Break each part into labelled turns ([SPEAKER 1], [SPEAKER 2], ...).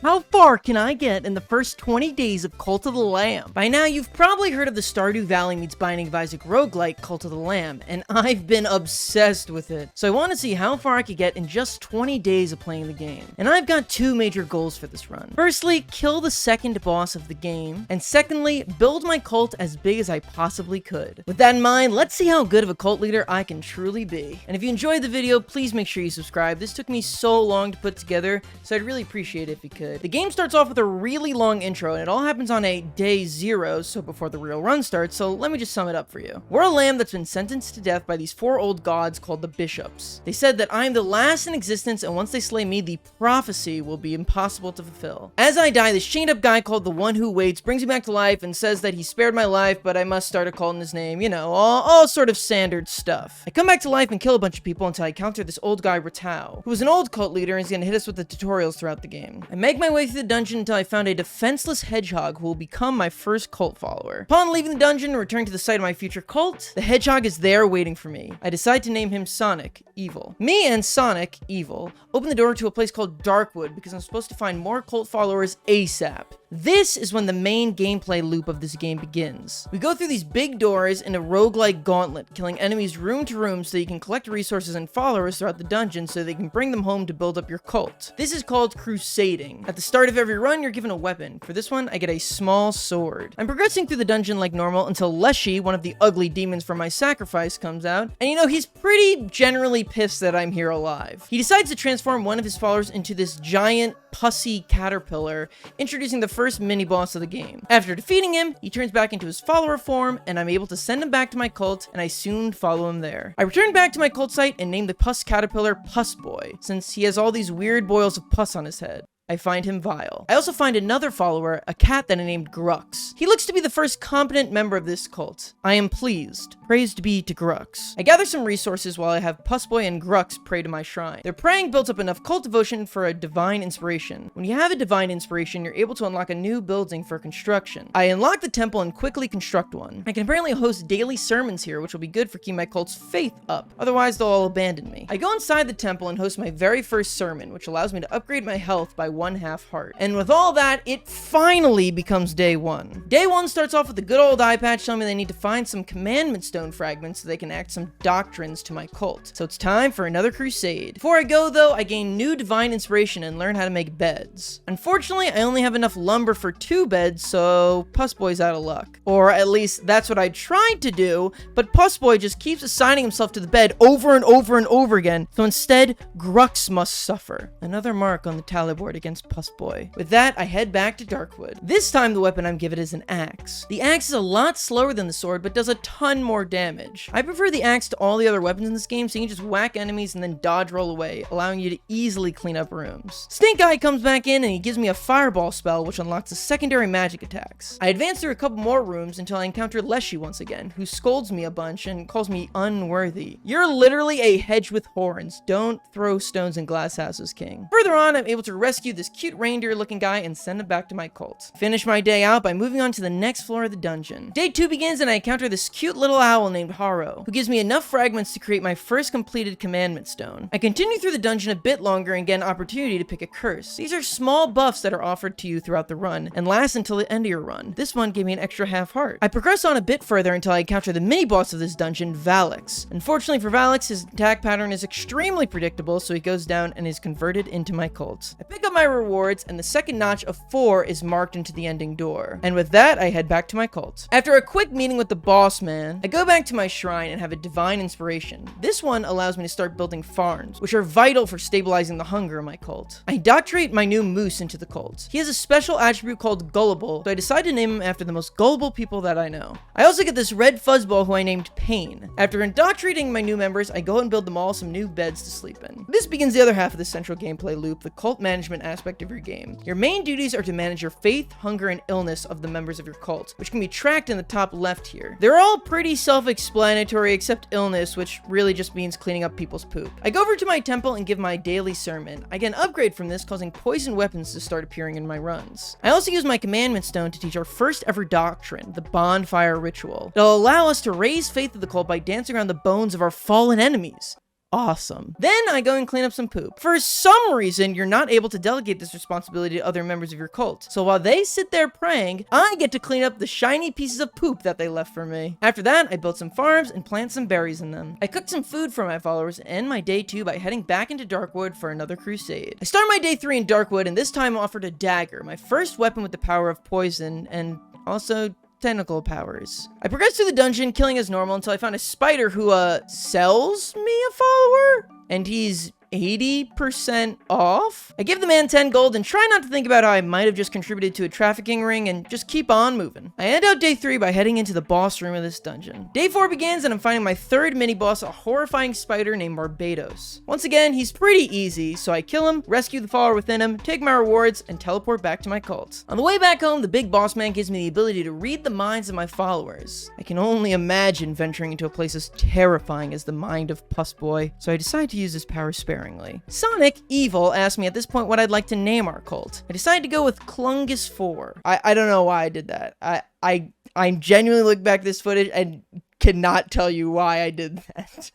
[SPEAKER 1] How far can I get in the first 20 days of Cult of the Lamb? By now, you've probably heard of the Stardew Valley meets Binding of Isaac roguelike Cult of the Lamb, and I've been obsessed with it. So I want to see how far I could get in just 20 days of playing the game. And I've got two major goals for this run. Firstly, kill the second boss of the game, and secondly, build my cult as big as I possibly could. With that in mind, let's see how good of a cult leader I can truly be. And if you enjoyed the video, please make sure you subscribe. This took me so long to put together, so I'd really appreciate it if you could. The game starts off with a really long intro, and it all happens on a day 0, so before the real run starts, so let me just sum it up for you. We're a lamb that's been sentenced to death by these 4 old gods called the bishops. They said that I am the last in existence, and once they slay me, the prophecy will be impossible to fulfill. As I die, this chained up guy called the One Who Waits brings me back to life and says that he spared my life, but I must start a cult in his name, you know, all sort of standard stuff. I come back to life and kill a bunch of people until I encounter this old guy, Ratau, who was an old cult leader and is gonna hit us with the tutorials throughout the game. I make my way through the dungeon until I found a defenseless hedgehog who will become my first cult follower. Upon leaving the dungeon and returning to the site of my future cult, the hedgehog is there waiting for me. I decide to name him Sonic, Evil. Me and Sonic, Evil, open the door to a place called Darkwood because I'm supposed to find more cult followers ASAP. This is when the main gameplay loop of this game begins. We go through these big doors in a roguelike gauntlet, killing enemies room to room so you can collect resources and followers throughout the dungeon so they can bring them home to build up your cult. This is called crusading. At the start of every run, you're given a weapon. For this one, I get a small sword. I'm progressing through the dungeon like normal until Leshy, one of the ugly demons from my sacrifice, comes out, and you know, he's pretty generally pissed that I'm here alive. He decides to transform one of his followers into this giant pussy caterpillar, introducing the first mini-boss of the game. After defeating him, he turns back into his follower form, and I'm able to send him back to my cult, and I soon follow him there. I return back to my cult site and name the pus caterpillar Pus Boy, since he has all these weird boils of pus on his head. I find him vile. I also find another follower, a cat that I named Grux. He looks to be the first competent member of this cult. I am pleased. Praised be to Grux. I gather some resources while I have Pussboy and Grux pray to my shrine. Their praying builds up enough cult devotion for a divine inspiration. When you have a divine inspiration, you're able to unlock a new building for construction. I unlock the temple and quickly construct one. I can apparently host daily sermons here, which will be good for keeping my cult's faith up. Otherwise, they'll all abandon me. I go inside the temple and host my very first sermon, which allows me to upgrade my health by 1/2 heart. And with all that, it finally becomes day 1. Day 1 starts off with a good old eye patch telling me they need to find some commandment stone fragments so they can act some doctrines to my cult. So it's time for another crusade. Before I go though, I gain new divine inspiration and learn how to make beds. Unfortunately, I only have enough lumber for 2 beds, so Pussboy's out of luck. Or at least that's what I tried to do, but Pussboy just keeps assigning himself to the bed over and over and over again, so instead, Grux must suffer. Another mark on the tally board against Pussboy. With that, I head back to Darkwood. This time, the weapon I'm given is an axe. The axe is a lot slower than the sword, but does a ton more damage. I prefer the axe to all the other weapons in this game, so you can just whack enemies and then dodge roll away, allowing you to easily clean up rooms. Stink Eye comes back in and he gives me a fireball spell, which unlocks the secondary magic attacks. I advance through a couple more rooms until I encounter Leshy once again, who scolds me a bunch and calls me unworthy. You're literally a hedge with horns. Don't throw stones in glass houses, king. Further on, I'm able to rescue this cute reindeer looking guy and send him back to my cult. Finish my day out by moving on to the next floor of the dungeon. Day 2 begins and I encounter this cute little owl named Haro, who gives me enough fragments to create my first completed commandment stone. I continue through the dungeon a bit longer and get an opportunity to pick a curse. These are small buffs that are offered to you throughout the run and last until the end of your run. This one gave me an extra half heart. I progress on a bit further until I encounter the mini boss of this dungeon, Valix. Unfortunately for Valix, his attack pattern is extremely predictable, so he goes down and is converted into my cult. I pick up my rewards and the second notch of 4 is marked into the ending door. And with that, I head back to my cult. After a quick meeting with the boss man, I go back to my shrine and have a divine inspiration. This one allows me to start building farms, which are vital for stabilizing the hunger of my cult. I indoctrinate my new moose into the cult. He has a special attribute called gullible, so I decide to name him after the most gullible people that I know. I also get this red fuzzball who I named Pain. After indoctrinating my new members, I go and build them all some new beds to sleep in. This begins the other half of the central gameplay loop, the cult management aspect of your game. Your main duties are to manage your faith, hunger, and illness of the members of your cult, which can be tracked in the top left here. They're all pretty self-explanatory except illness, which really just means cleaning up people's poop. I go over to my temple and give my daily sermon. I get an upgrade from this, causing poison weapons to start appearing in my runs. I also use my commandment stone to teach our first ever doctrine, the bonfire ritual. It'll allow us to raise faith of the cult by dancing around the bones of our fallen enemies. awesome. Then I go and clean up some poop. For some reason, you're not able to delegate this responsibility to other members of your cult. So while they sit there praying, I get to clean up the shiny pieces of poop that they left for me. After that, I built some farms and plant some berries in them. I cooked some food for my followers and end my day 2 by heading back into Darkwood for another crusade. I start my day 3 in Darkwood and this time offered a dagger, my first weapon with the power of poison and also tentacle powers. I progressed through the dungeon, killing as normal until I found a spider who, sells me a follower? And he's 80% off? I give the man 10 gold and try not to think about how I might have just contributed to a trafficking ring and just keep on moving. I end out day 3 by heading into the boss room of this dungeon. Day 4 begins and I'm finding my third mini-boss, a horrifying spider named Barbados. Once again, he's pretty easy, so I kill him, rescue the follower within him, take my rewards, and teleport back to my cult. On the way back home, the big boss man gives me the ability to read the minds of my followers. I can only imagine venturing into a place as terrifying as the mind of Pussboy, so I decide to use this power sparingly. Sonic, Evil, asked me at this point what I'd like to name our cult. I decided to go with Clungus 4. I don't know why I did that. I genuinely look back at this footage and cannot tell you why I did that.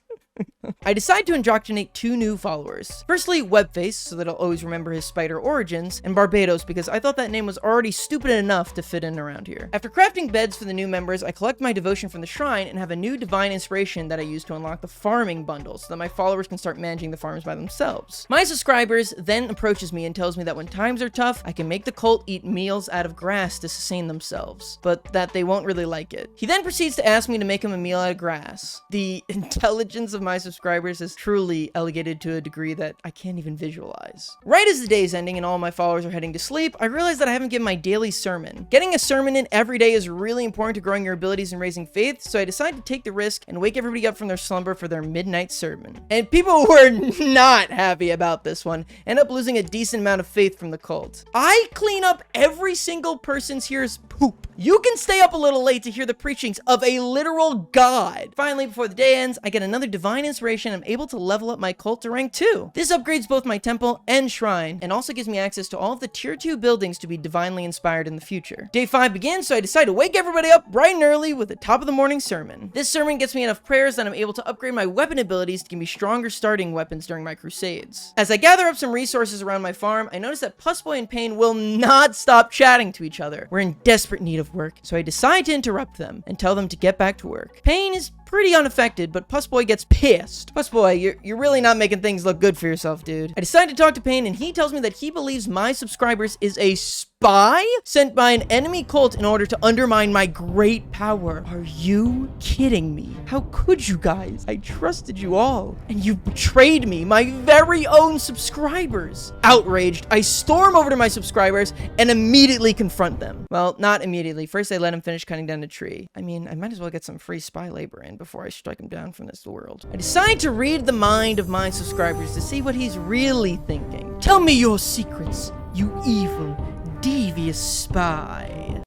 [SPEAKER 1] I decide to indoctrinate 2 new followers. Firstly, Webface, so that I'll always remember his spider origins, and Barbados, because I thought that name was already stupid enough to fit in around here. After crafting beds for the new members, I collect my devotion from the shrine and have a new divine inspiration that I use to unlock the farming bundle, so that my followers can start managing the farms by themselves. My subscribers then approaches me and tells me that when times are tough, I can make the cult eat meals out of grass to sustain themselves, but that they won't really like it. He then proceeds to ask me to make him a meal out of grass. The intelligence of my subscribers is truly elevated to a degree that I can't even visualize. Right as the day is ending and all my followers are heading to sleep, I realize that I haven't given my daily sermon. Getting a sermon in every day is really important to growing your abilities and raising faith, so I decide to take the risk and wake everybody up from their slumber for their midnight sermon. And people who are not happy about this one end up losing a decent amount of faith from the cult. I clean up every single person's here's poop. You can stay up a little late to hear the preachings of a literal god. Finally, before the day ends, I get another divine inspiration and I'm able to level up my cult to rank 2. This upgrades both my temple and shrine, and also gives me access to all of the tier 2 buildings to be divinely inspired in the future. Day 5 begins, so I decide to wake everybody up bright and early with a top of the morning sermon. This sermon gets me enough prayers that I'm able to upgrade my weapon abilities to give me stronger starting weapons during my crusades. As I gather up some resources around my farm, I notice that Pussboy and Pain will not stop chatting to each other. We're in desperate need of work, so I decide to interrupt them and tell them to get back to work. Pain is pretty unaffected, but Pussboy gets pissed. Pussboy, you're really not making things look good for yourself, dude. I decide to talk to Pain, and he tells me that he believes my subscribers is a spy sent by an enemy cult in order to undermine my great power. Are you kidding me? How could you guys? I trusted you all, and you betrayed me, my very own subscribers. Outraged, I storm over to my subscribers and immediately confront them. Well, not immediately. First, I let him finish cutting down the tree. I mean, I might as well get some free spy labor in before I strike him down from this world. I decide to read the mind of my subscribers to see what he's really thinking. Tell me your secrets, you evil, devious spy.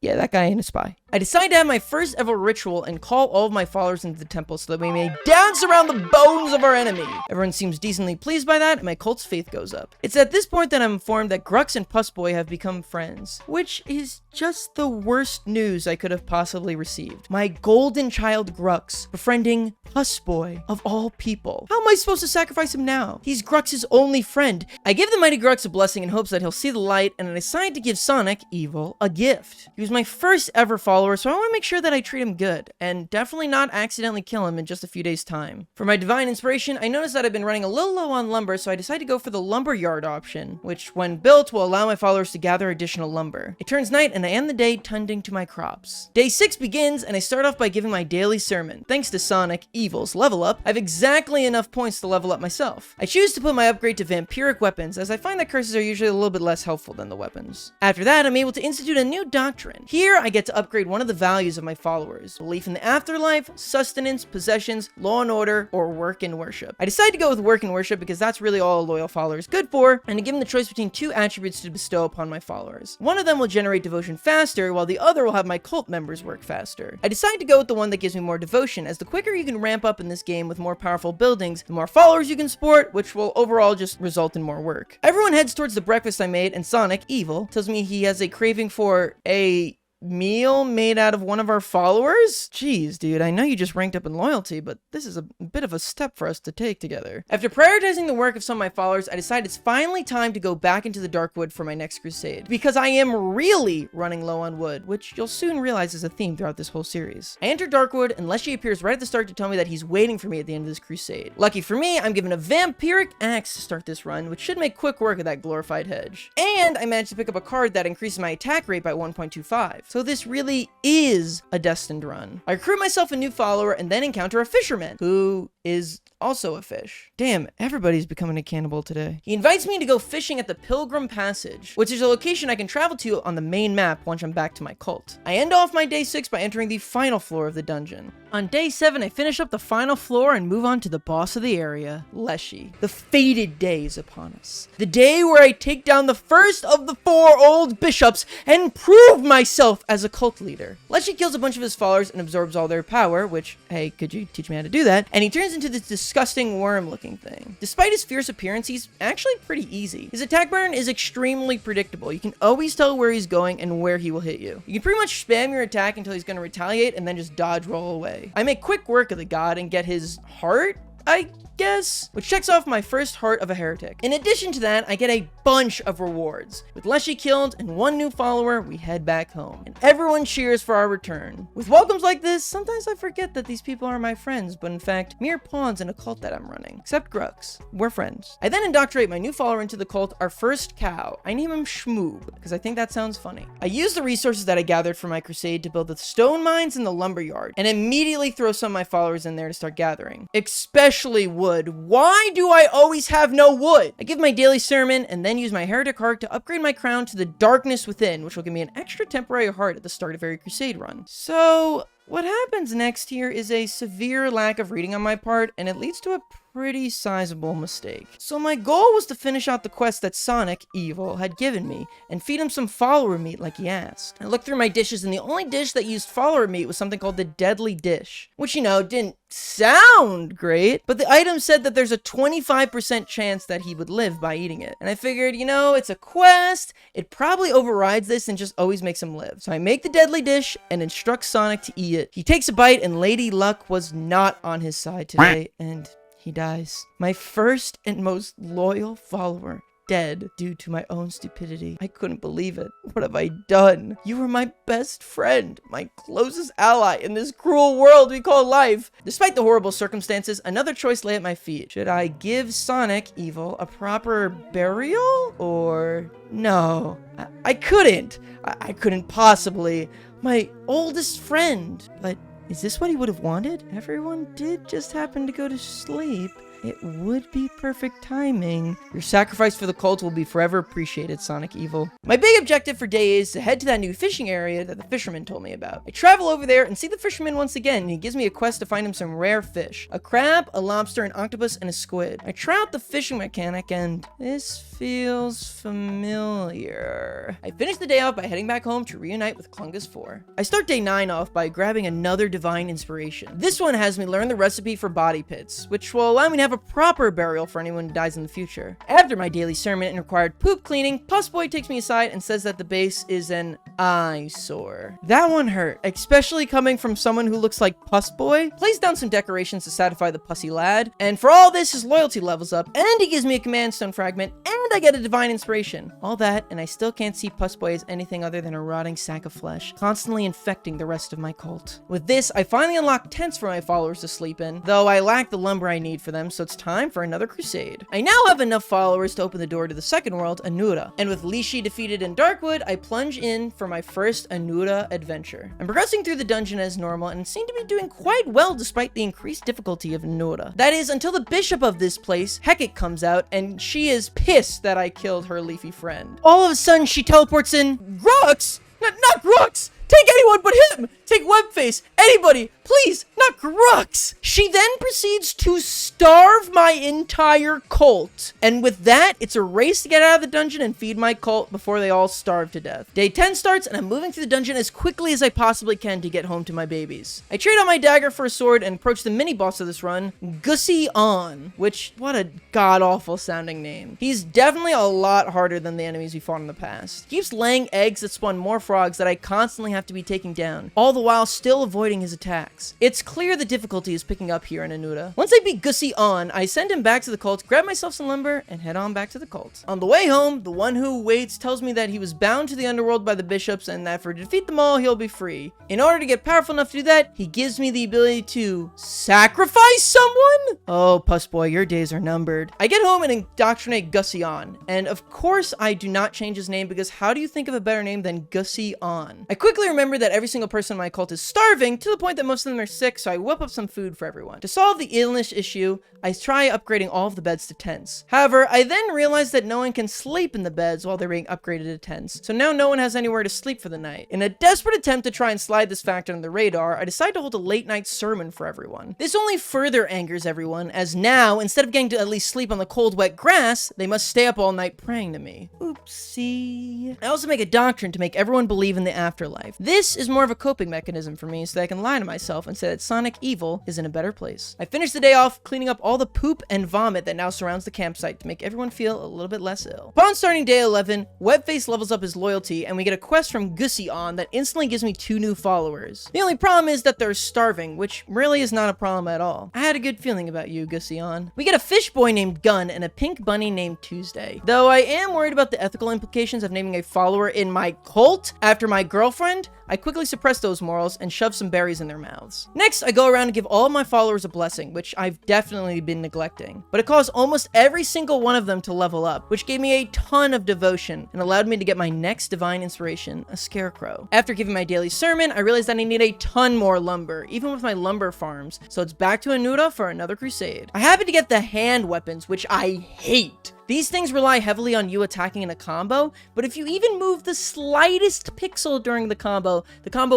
[SPEAKER 1] Yeah, that guy ain't a spy. I decide to have my first ever ritual and call all of my followers into the temple so that we may dance around the bones of our enemy. Everyone seems decently pleased by that, and my cult's faith goes up. It's at this point that I'm informed that Grux and Pussboy have become friends, which is just the worst news I could have possibly received. My golden child Grux befriending Pussboy of all people. How am I supposed to sacrifice him now? He's Grux's only friend. I give the mighty Grux a blessing in hopes that he'll see the light, and I decide to give Sonic, Evil, a gift. He was my first ever follower, so I want to make sure that I treat him good, and definitely not accidentally kill him in just a few days' time. For my divine inspiration, I noticed that I've been running a little low on lumber, so I decided to go for the lumber yard option, which when built will allow my followers to gather additional lumber. It turns night and I end the day tending to my crops. Day 6 begins, and I start off by giving my daily sermon. Thanks to Sonic, Evil's level up, I have exactly enough points to level up myself. I choose to put my upgrade to vampiric weapons, as I find that curses are usually a little bit less helpful than the weapons. After that, I'm able to institute a new doctrine. Here, I get to upgrade one of the values of my followers: belief in the afterlife, sustenance, possessions, law and order, or work and worship. I decided to go with work and worship because that's really all a loyal follower is good for, and to give them the choice between 2 attributes to bestow upon my followers. One of them will generate devotion faster, while the other will have my cult members work faster. I decided to go with the one that gives me more devotion, as the quicker you can ramp up in this game with more powerful buildings, the more followers you can support, which will overall just result in more work. Everyone heads towards the breakfast I made, and Sonic, Evil, tells me he has a craving for a meal made out of one of our followers? Jeez, dude, I know you just ranked up in loyalty, but this is a bit of a step for us to take together. After prioritizing the work of some of my followers, I decided it's finally time to go back into the Darkwood for my next crusade, because I am really running low on wood, which you'll soon realize is a theme throughout this whole series. I enter Darkwood, and Leshy appears right at the start to tell me that he's waiting for me at the end of this crusade. Lucky for me, I'm given a vampiric axe to start this run, which should make quick work of that glorified hedge. And I managed to pick up a card that increases my attack rate by 1.25. So this really is a destined run. I recruit myself a new follower and then encounter a fisherman, who is also a fish. Damn, everybody's becoming a cannibal today. He invites me to go fishing at the Pilgrim Passage, which is a location I can travel to on the main map once I'm back to my cult. I end off my day 6 by entering the final floor of the dungeon. On day 7, I finish up the final floor and move on to the boss of the area, Leshy. The fated day is upon us. The day where I take down the first of the 4 old bishops and prove myself as a cult leader. Leshy kills a bunch of his followers and absorbs all their power, which, hey, could you teach me how to do that? And he turns into this disgusting worm-looking thing. Despite his fierce appearance, he's actually pretty easy. His attack pattern is extremely predictable. You can always tell where he's going and where he will hit you. You can pretty much spam your attack until he's going to retaliate and then just dodge roll away. I make quick work of the god and get his heart, I guess, which checks off my first heart of a heretic. In addition to that, I get a bunch of rewards. With Leshy killed and 1 new follower, we head back home, and everyone cheers for our return. With welcomes like this, sometimes I forget that these people are my friends, but in fact, mere pawns in a cult that I'm running. Except Grux. We're friends. I then indoctrinate my new follower into the cult, our first cow. I name him Shmoob, because I think that sounds funny. I use the resources that I gathered for my crusade to build the stone mines in the lumber yard, and immediately throw some of my followers in there to start gathering. Especially wood. Why do I always have no wood? I give my daily sermon and then use my heretic heart to upgrade my crown to the darkness within, which will give me an extra temporary heart at the start of every crusade run. So what happens next here is a severe lack of reading on my part, and it leads to a pretty sizable mistake. So my goal was to finish out the quest that Sonic, evil, had given me, and feed him some follower meat like he asked. I looked through my dishes, and the only dish that used follower meat was something called the Deadly Dish, which, you know, didn't sound great, but the item said that there's a 25% chance that he would live by eating it. And I figured, you know, it's a quest, it probably overrides this and just always makes him live. So I make the Deadly Dish and instruct Sonic to eat it. He takes a bite, and Lady Luck was not on his side today, and he dies. My first and most loyal follower dead due to my own stupidity. I couldn't believe it. What have I done? You were my best friend, my closest ally in this cruel world we call life. Despite the horrible circumstances, another choice lay at my feet. Should I give Sonic, evil, a proper burial? Or no, I couldn't. I couldn't possibly. My oldest friend. But is this what he would have wanted? Everyone did just happen to go to sleep. It would be perfect timing. Your sacrifice for the cult will be forever appreciated, Sonic Evil. My big objective for day is to head to that new fishing area that the fisherman told me about. I travel over there and see the fisherman once again, and he gives me a quest to find him some rare fish. A crab, a lobster, an octopus, and a squid. I try out the fishing mechanic, and this feels familiar. I finish the day off by heading back home to reunite with Clungus 4. I start day 9 off by grabbing another divine inspiration. This one has me learn the recipe for body pits, which will allow me to have a proper burial for anyone who dies in the future. After my daily sermon and required poop cleaning, Pussboy takes me aside and says that the base is an eyesore. That one hurt, especially coming from someone who looks like Pussboy. Plays down some decorations to satisfy the pussy lad, and for all this, his loyalty levels up, and he gives me a command stone fragment, and I get a divine inspiration. All that, and I still can't see Pussboy as anything other than a rotting sack of flesh, constantly infecting the rest of my cult. With this, I finally unlock tents for my followers to sleep in, though I lack the lumber I need for them, so it's time for another crusade. I now have enough followers to open the door to the second world, Anura, and with Lishi defeated in Darkwood, I plunge in for my first Anura adventure. I'm progressing through the dungeon as normal and seem to be doing quite well despite the increased difficulty of Anura. That is, until the bishop of this place, Heket, comes out, and she is pissed that I killed her leafy friend. All of a sudden, she teleports in. Grux! Not Grux! Take anyone but him! Take Webface! Anybody! Please! Not Grux! She then proceeds to starve my entire cult. And with that, it's a race to get out of the dungeon and feed my cult before they all starve to death. Day 10 starts, and I'm moving through the dungeon as quickly as I possibly can to get home to my babies. I trade out my dagger for a sword and approach the mini-boss of this run, Gussie On, which, what a god-awful sounding name. He's definitely a lot harder than the enemies we fought in the past. He keeps laying eggs that spawn more frogs that I constantly have have to be taken down, all the while still avoiding his attacks. It's clear the difficulty is picking up here in Anuda. Once I beat Gussie on, I send him back to the cult, grab myself some lumber, and head on back to the cult. On the way home, the one who waits tells me that he was bound to the underworld by the bishops and that for to defeat them all, he'll be free. In order to get powerful enough to do that, he gives me the ability to sacrifice someone? Oh, Puss Boy, your days are numbered. I get home and indoctrinate Gussie on, and of course I do not change his name because how do you think of a better name than Gussie on? I quickly remember that every single person in my cult is starving to the point that most of them are sick, so I whip up some food for everyone. To solve the illness issue, I try upgrading all of the beds to tents. However, I then realize that no one can sleep in the beds while they're being upgraded to tents, so now no one has anywhere to sleep for the night. In a desperate attempt to try and slide this fact under the radar, I decide to hold a late night sermon for everyone. This only further angers everyone, as now, instead of getting to at least sleep on the cold, wet grass, they must stay up all night praying to me. Oopsie. I also make a doctrine to make everyone believe in the afterlife. This is more of a coping mechanism for me so that I can lie to myself and say that Sonic Evil is in a better place. I finish the day off cleaning up all the poop and vomit that now surrounds the campsite to make everyone feel a little bit less ill. Upon starting day 11, Webface levels up his loyalty and we get a quest from Gussie on that instantly gives me 2 new followers. The only problem is that they're starving, which really is not a problem at all. I had a good feeling about you, Gussie on. We get a fish boy named Gun and a pink bunny named Tuesday. Though I am worried about the ethical implications of naming a follower in my cult after my girlfriend, I quickly suppress those morals and shove some berries in their mouths. Next, I go around and give all of my followers a blessing, which I've definitely been neglecting. But it caused almost every single one of them to level up, which gave me a ton of devotion and allowed me to get my next divine inspiration, a scarecrow. After giving my daily sermon, I realized that I need a ton more lumber, even with my lumber farms, so it's back to Anuda for another crusade. I happen to get the hand weapons, which I hate. These things rely heavily on you attacking in a combo, but if you even move the slightest pixel during the combo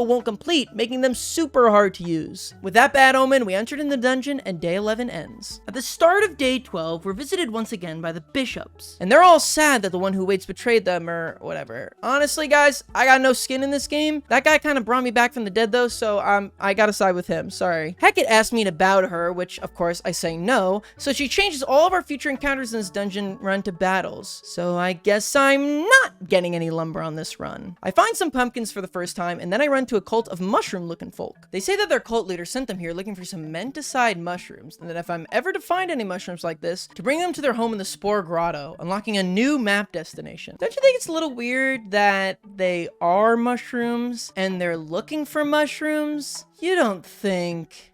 [SPEAKER 1] won't complete, making them super hard to use. With that bad omen, we entered in the dungeon and day 11 ends. At the start of day 12, we're visited once again by the bishops, and they're all sad that the one who waits betrayed them or whatever. Honestly, guys, I got no skin in this game. That guy kind of brought me back from the dead though, so I gotta side with him, sorry. Heket asked me to bow to her, which of course I say no, so she changes all of our future encounters in this dungeon run to battles. So I guess I'm not getting any lumber on this run. I find some pumpkins for the first time, and then I run to a cult of mushroom-looking folk. They say that their cult leader sent them here looking for some meant-to-side mushrooms, and that if I'm ever to find any mushrooms like this, to bring them to their home in the Spore Grotto, unlocking a new map destination. Don't you think it's a little weird that they are mushrooms, and they're looking for mushrooms? You don't think...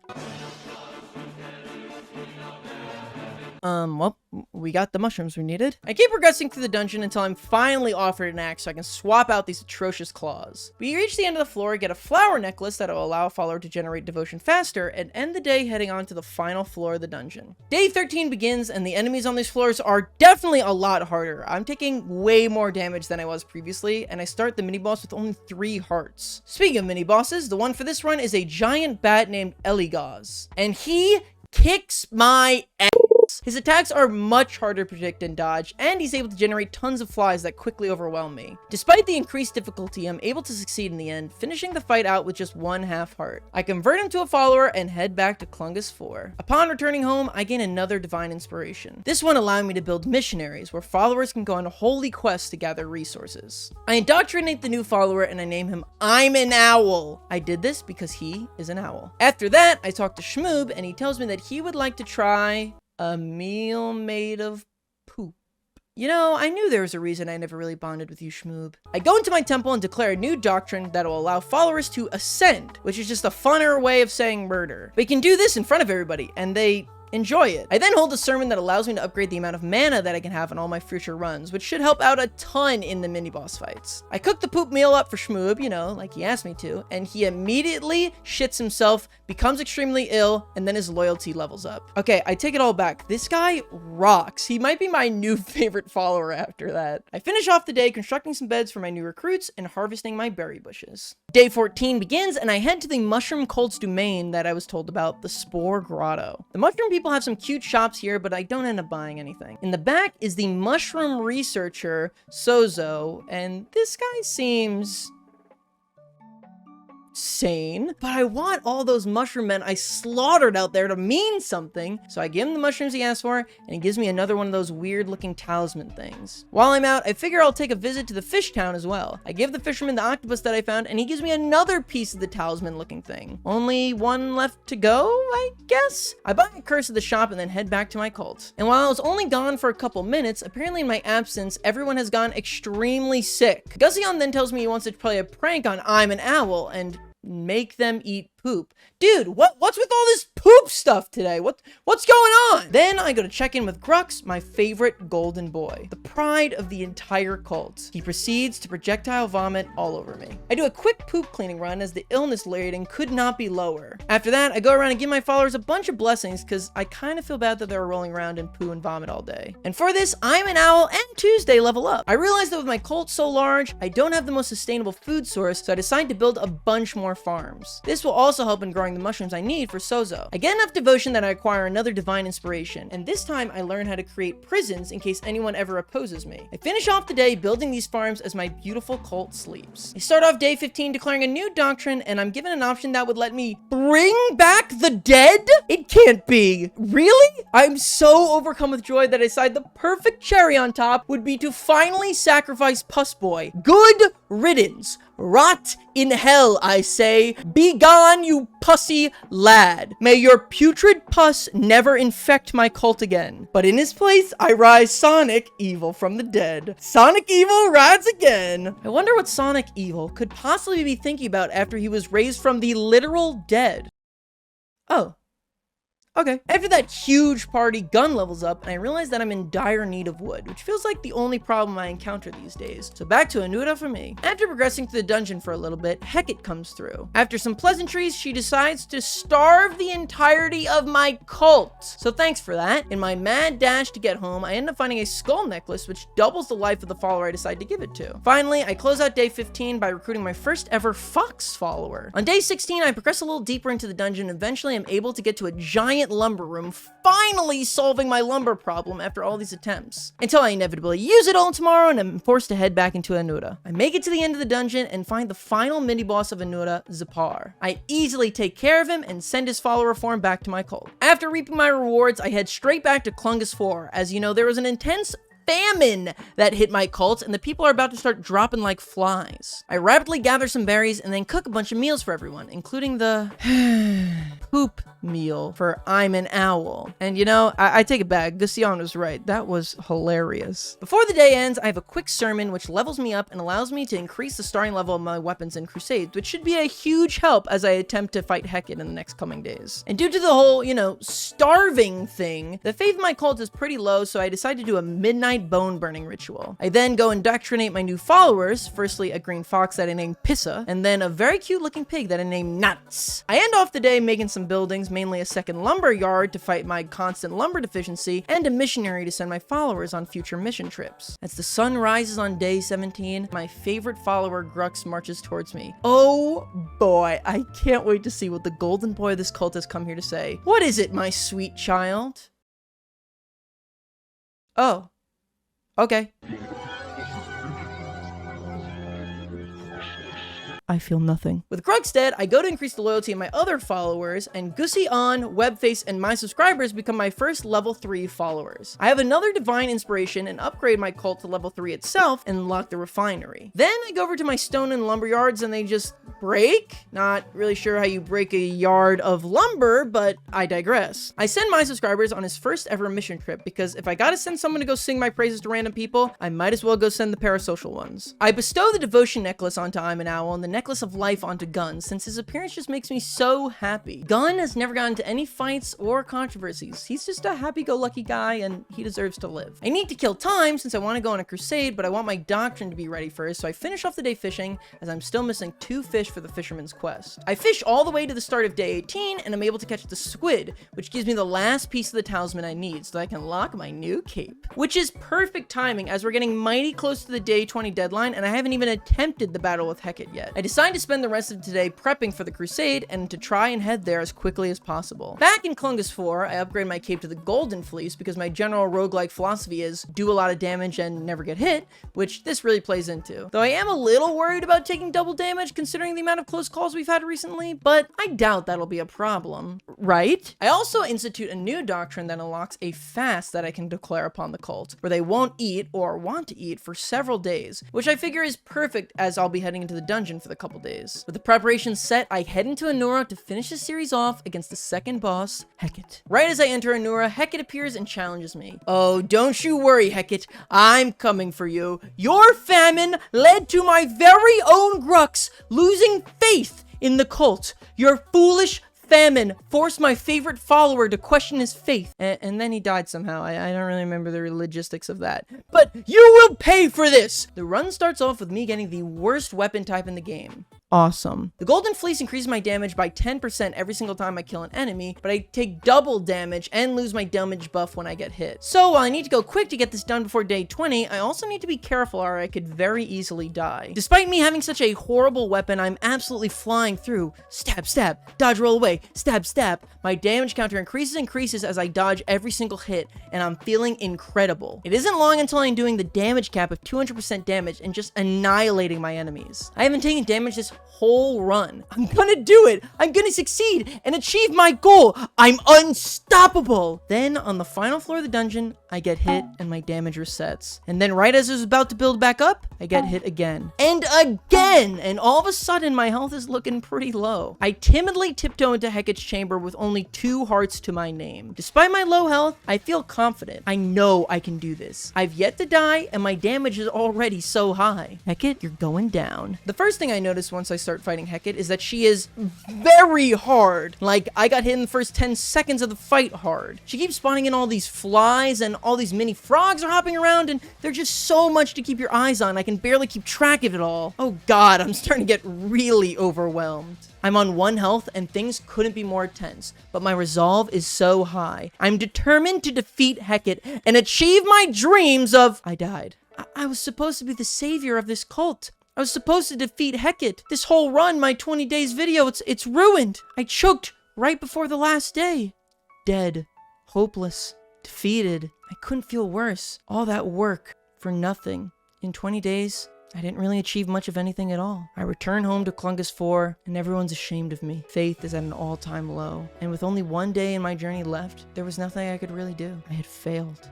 [SPEAKER 1] Well, we got the mushrooms we needed. I keep progressing through the dungeon until I'm finally offered an axe so I can swap out these atrocious claws. We reach the end of the floor, get a flower necklace that will allow a follower to generate devotion faster, and end the day heading on to the final floor of the dungeon. Day 13 begins, and the enemies on these floors are definitely a lot harder. I'm taking way more damage than I was previously, and I start the mini-boss with only 3 hearts. Speaking of mini-bosses, the one for this run is a giant bat named Eligaz, and he kicks my ass. His attacks are much harder to predict and dodge, and he's able to generate tons of flies that quickly overwhelm me. Despite the increased difficulty, I'm able to succeed in the end, finishing the fight out with just 1 half heart. I convert him to a follower and head back to Klungus 4. Upon returning home, I gain another divine inspiration. This one allowing me to build missionaries, where followers can go on holy quests to gather resources. I indoctrinate the new follower and I name him I'm an Owl. I did this because he is an owl. After that, I talk to Shmoob and he tells me that he would like to try a meal made of poop. You know, I knew there was a reason I never really bonded with you, Shmoob. I go into my temple and declare a new doctrine that will allow followers to ascend, which is just a funner way of saying murder. But you can do this in front of everybody, and they enjoy it. I then hold a sermon that allows me to upgrade the amount of mana that I can have on all my future runs, which should help out a ton in the mini-boss fights. I cook the poop meal up for Shmoob, you know, like he asked me to, and he immediately shits himself, becomes extremely ill, and then his loyalty levels up. Okay, I take it all back. This guy rocks. He might be my new favorite follower after that. I finish off the day constructing some beds for my new recruits and harvesting my berry bushes. Day 14 begins, and I head to the mushroom cult's domain that I was told about, the Spore Grotto. The mushroom people have some cute shops here, but I don't end up buying anything. In the back is the mushroom researcher, Sozo, and this guy seems sane, but I want all those mushroom men I slaughtered out there to mean something. So I give him the mushrooms he asked for, and he gives me another one of those weird looking talisman things. While I'm out, I figure I'll take a visit to the fish town as well. I give the fisherman the octopus that I found, and he gives me another piece of the talisman looking thing. Only one left to go, I guess? I buy a curse at the shop and then head back to my cult. And while I was only gone for a couple minutes, apparently in my absence, everyone has gone extremely sick. Gussion then tells me he wants to play a prank on I'm an Owl and make them eat poop. Dude, what's with all this poop stuff today? What's going on? Then I go to check in with Grux, my favorite golden boy, the pride of the entire cult. He proceeds to projectile vomit all over me. I do a quick poop cleaning run as the illness rating could not be lower. After that, I go around and give my followers a bunch of blessings because I kind of feel bad that they were rolling around in poo and vomit all day. And for this, I'm an Owl and Tuesday level up. I realized that with my cult so large, I don't have the most sustainable food source, so I decide to build a bunch more farms. This will also help in growing the mushrooms I need for Sozo. I get enough devotion that I acquire another divine inspiration, and this time I learn how to create prisons in case anyone ever opposes me. I finish off the day building these farms as my beautiful cult sleeps. I start off day 15 declaring a new doctrine, and I'm given an option that would let me bring back the dead? It can't be. Really? I'm so overcome with joy that I decide the perfect cherry on top would be to finally sacrifice Puss Boy. Good riddance. Rot in hell, I say. Be gone, you pussy lad. May your putrid pus never infect my cult again. But in his place, I rise Sonic, evil from the dead. Sonic Evil rides again. I wonder what Sonic Evil could possibly be thinking about after he was raised from the literal dead. Oh. Okay. After that huge party, Gun levels up, and I realize that I'm in dire need of wood, which feels like the only problem I encounter these days. So back to Anuda for me. After progressing through the dungeon for a little bit, Heket comes through. After some pleasantries, she decides to starve the entirety of my cult. So thanks for that. In my mad dash to get home, I end up finding a skull necklace, which doubles the life of the follower I decide to give it to. Finally, I close out day 15 by recruiting my first ever fox follower. On day 16, I progress a little deeper into the dungeon, and eventually I'm able to get to a giant lumber room, finally solving my lumber problem after all these attempts. Until I inevitably use it all tomorrow and I'm forced to head back into Anuda. I make it to the end of the dungeon and find the final mini-boss of Anuda, Zapar. I easily take care of him and send his follower form back to my cult. After reaping my rewards, I head straight back to Klungus 4. As you know, there was an intense famine that hit my cult, and the people are about to start dropping like flies. I rapidly gather some berries and then cook a bunch of meals for everyone, including the poop meal for I'm an Owl. And you know, I take it back. Gussion was right. That was hilarious. Before the day ends, I have a quick sermon which levels me up and allows me to increase the starting level of my weapons in Crusades, which should be a huge help as I attempt to fight Heket in the next coming days. And due to the whole, you know, starving thing, the faith in my cult is pretty low, so I decide to do a midnight bone burning ritual. I then go indoctrinate my new followers, firstly a green fox that I named Pissa, and then a very cute looking pig that I named Nuts. I end off the day making some buildings, mainly a second lumber yard to fight my constant lumber deficiency, and a missionary to send my followers on future mission trips. As the sun rises on day 17, my favorite follower Grux marches towards me. Oh boy, I can't wait to see what the golden boy of this cult has come here to say. What is it, my sweet child? Oh. Okay. I feel nothing. With Grux dead, I go to increase the loyalty of my other followers, and Gussion, Webface, and my subscribers become my first level 3 followers. I have another divine inspiration and upgrade my cult to level 3 itself and unlock the refinery. Then I go over to my stone and lumber yards and they just break. Not really sure how you break a yard of lumber, but I digress. I send my subscribers on his first ever mission trip because if I gotta send someone to go sing my praises to random people, I might as well go send the parasocial ones. I bestow the devotion necklace onto I'm an Owl and the necklace of life onto Gun, since his appearance just makes me so happy. Gun has never gotten into any fights or controversies. He's just a happy-go-lucky guy and he deserves to live. I need to kill time since I want to go on a crusade, but I want my doctrine to be ready first, so I finish off the day fishing as I'm still missing 2 fish for the fisherman's quest. I fish all the way to the start of day 18 and I'm able to catch the squid, which gives me the last piece of the talisman I need so that I can lock my new cape. Which is perfect timing as we're getting mighty close to the day 20 deadline and I haven't even attempted the battle with Heket yet. I decide to spend the rest of today prepping for the crusade and to try and head there as quickly as possible. Back in Clungus 4, I upgrade my cape to the Golden Fleece because my general roguelike philosophy is do a lot of damage and never get hit, which this really plays into. Though I am a little worried about taking double damage considering the amount of close calls we've had recently, but I doubt that'll be a problem, right? I also institute a new doctrine that unlocks a fast that I can declare upon the cult, where they won't eat or want to eat for several days, which I figure is perfect as I'll be heading into the dungeon for the couple days. With the preparations set, I head into Anura to finish the series off against the second boss, Heket. Right as I enter Anura, Heket appears and challenges me. Oh, don't you worry, Heket. I'm coming for you. Your famine led to my very own Grux losing faith in the cult. Your foolish famine forced my favorite follower to question his faith. And then he died somehow. I don't really remember the logistics of that. But you will pay for this! The run starts off with me getting the worst weapon type in the game. Awesome. The Golden Fleece increases my damage by 10% every single time I kill an enemy, but I take double damage and lose my damage buff when I get hit. So while I need to go quick to get this done before day 20, I also need to be careful or I could very easily die. Despite me having such a horrible weapon, I'm absolutely flying through. Stab, stab, dodge, roll away, stab, stab. My damage counter increases as I dodge every single hit, and I'm feeling incredible. It isn't long until I'm doing the damage cap of 200% damage and just annihilating my enemies. I haven't taken damage this whole run. I'm gonna do it. I'm gonna succeed and achieve my goal. I'm unstoppable. Then on the final floor of the dungeon, I get hit and my damage resets. And then right as it was about to build back up, I get hit again. And again! And all of a sudden, my health is looking pretty low. I timidly tiptoe into Heket's chamber with only 2 hearts to my name. Despite my low health, I feel confident. I know I can do this. I've yet to die, and my damage is already so high. Heket, you're going down. The first thing I notice once I start fighting Heket is that she is very hard. Like, I got hit in the first 10 seconds of the fight hard. She keeps spawning in all these flies, and all these mini frogs are hopping around, and there's just so much to keep your eyes on. I can barely keep track of it all. Oh god, I'm starting to get really overwhelmed. I'm on 1 health and things couldn't be more tense, but my resolve is so high. I'm determined to defeat Heket and achieve my dreams of... I died. I was supposed to be the savior of this cult. I was supposed to defeat Heket. This whole run, my 20 days video, it's ruined. I choked right before the last day. Dead. Hopeless. Defeated. I couldn't feel worse. All that work for nothing. In 20 days, I didn't really achieve much of anything at all. I return home to Clungus 4, and everyone's ashamed of me. Faith is at an all-time low. And with only 1 day in my journey left, there was nothing I could really do. I had failed.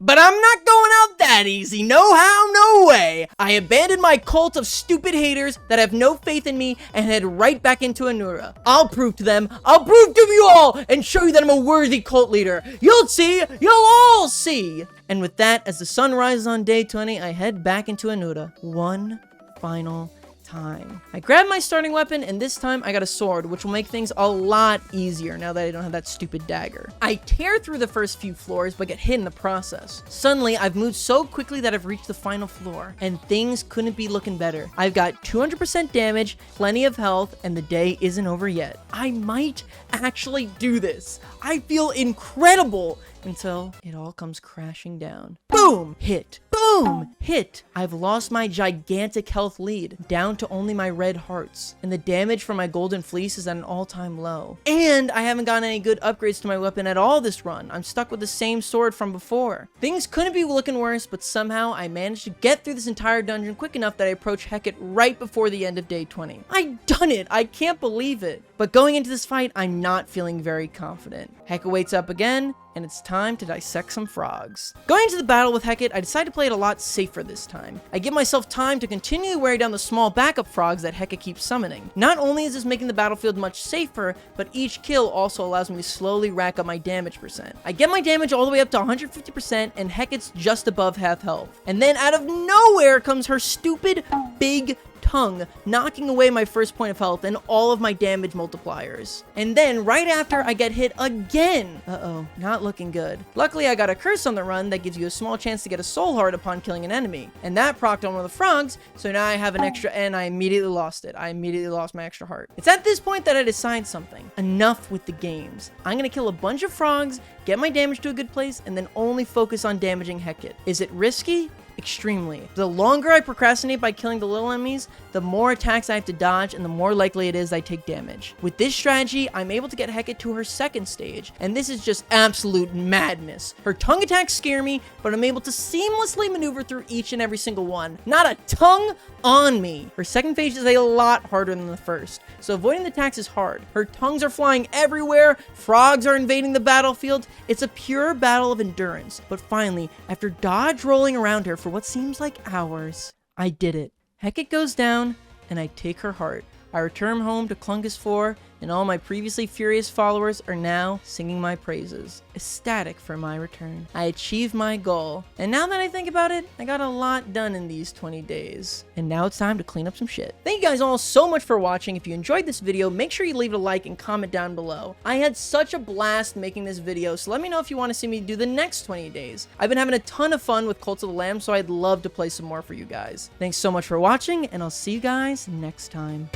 [SPEAKER 1] But I'm not going out that easy. No how, no way. I abandoned my cult of stupid haters that have no faith in me and head right back into Anura. I'll prove to them, I'll prove to you all, and show you that I'm a worthy cult leader. You'll see, you'll all see. And with that, as the sun rises on day 20, I head back into Anura. One final time. I grab my starting weapon, and this time I got a sword, which will make things a lot easier now that I don't have that stupid dagger. I tear through the first few floors, but get hit in the process. Suddenly, I've moved so quickly that I've reached the final floor, and things couldn't be looking better. I've got 200% damage, plenty of health, and the day isn't over yet. I might actually do this. I feel incredible until it all comes crashing down. Boom! Hit. Boom! Hit! I've lost my gigantic health lead, down to only my red hearts, and the damage from my golden fleece is at an all-time low. And I haven't gotten any good upgrades to my weapon at all this run. I'm stuck with the same sword from before. Things couldn't be looking worse, but somehow I managed to get through this entire dungeon quick enough that I approach Heket right before the end of day 20. I've done it! I can't believe it! But going into this fight, I'm not feeling very confident. Heket waits up again, and it's time to dissect some frogs. Going into the battle with Heket, I decide to play it a lot safer this time. I give myself time to continue to wear down the small backup frogs that Heket keeps summoning. Not only is this making the battlefield much safer, but each kill also allows me to slowly rack up my damage percent. I get my damage all the way up to 150%, and Heket's just above half health. And then out of nowhere comes her stupid, big tongue, knocking away my first point of health and all of my damage multipliers. And then right after, I get hit again. Uh-oh, not looking good. Luckily, I got a curse on the run that gives you a small chance to get a soul heart upon killing an enemy. And that procced on one of the frogs, so now I have an extra, and I immediately lost it. I immediately lost my extra heart. It's at this point that I decide something. Enough with the games. I'm gonna kill a bunch of frogs, get my damage to a good place, and then only focus on damaging Heket. Is it risky? extremely. The longer I procrastinate by killing the little enemies, the more attacks I have to dodge and the more likely it is I take damage. With this strategy, I'm able to get Heket to her second stage, and this is just absolute madness. Her tongue attacks scare me, but I'm able to seamlessly maneuver through each and every single one. Not a tongue on me. Her second phase is a lot harder than the first, so avoiding the attacks is hard. Her tongues are flying everywhere, frogs are invading the battlefield. It's a pure battle of endurance. But finally, after dodge rolling around her for what seems like hours, I did it. Heket goes down, and I take her heart. I return home to Clungus 4, and all my previously furious followers are now singing my praises, ecstatic for my return. I achieved my goal, and now that I think about it, I got a lot done in these 20 days. And now it's time to clean up some shit. Thank you guys all so much for watching. If you enjoyed this video, make sure you leave it a like and comment down below. I had such a blast making this video, so let me know if you want to see me do the next 20 days. I've been having a ton of fun with Cult of the Lamb, so I'd love to play some more for you guys. Thanks so much for watching, and I'll see you guys next time.